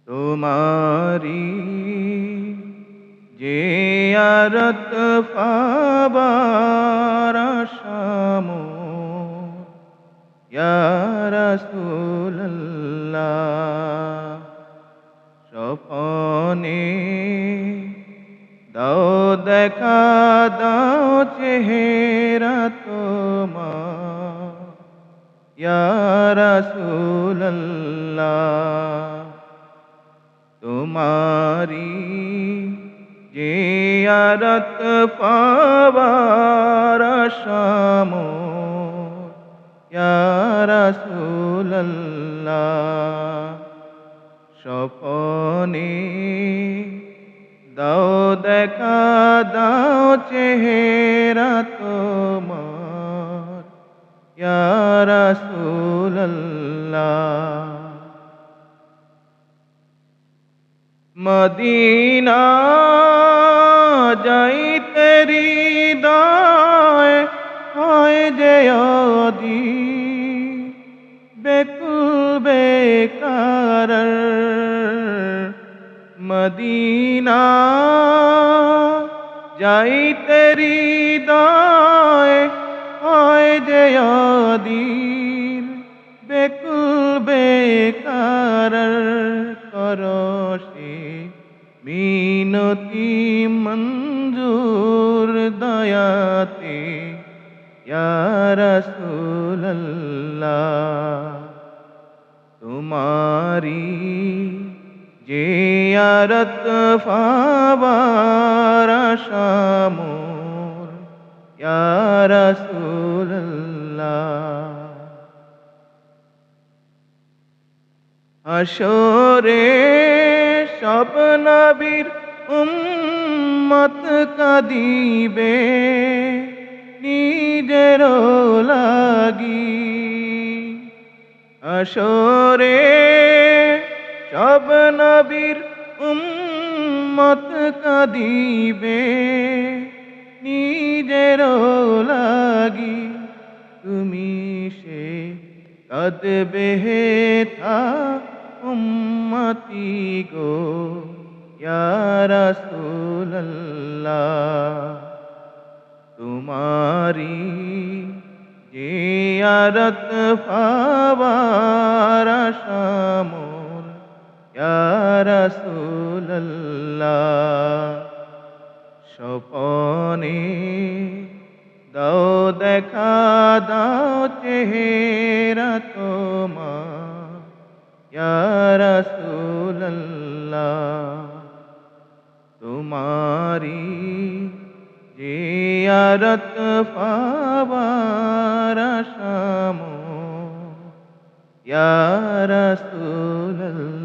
তোমারি জিয়ারত পাবার আশামোর ইয়া রাসূলুল্লাহ। স্বপনে দাও দেখা, দাও চেহারা তোমার ইয়া রাসূলুল্লাহ। তোমারি জিয়ারত পাবার আশামোর ইয়া রাসূলুল্লাহ। স্বপনে দাও দেখা, দাও চেহারা তোমার ইয়া রাসূলুল্লাহ। মদিনা যাইতে হৃদয় হয় যে অধীর, বেকুল বেকার। মদিনা যাইতে হৃদয় হয় যে অধীর, বেকুল বেকার। করসে মিনতি মঞ্জুর দয়াতে ইয়া রাসূলুল্লাহ। তোমারি জিয়ারত পাবার আশামোর ইয়া রাসূলুল্লাহ। হাসরে সব নবীর উম্মত কাঁদিবে নিজের লাগি। হাসরে সব নবীর উম্মত কাঁদিবে নিজের লাগি। তুমি সে কাঁদবে হেথা উম্মতি গো ইয়া রাসূলুল্লাহ। তোমারি জিয়ারত পাবার আশামোর ইয়া রাসূলুল্লাহ। স্বপনে দাও দেখা, দাও চেহারা তোমার ইয়া রাসূলুল্লাহ। তোমারি জিয়ারত পাবার আশামোর ইয়া রাসূলুল্লাহ।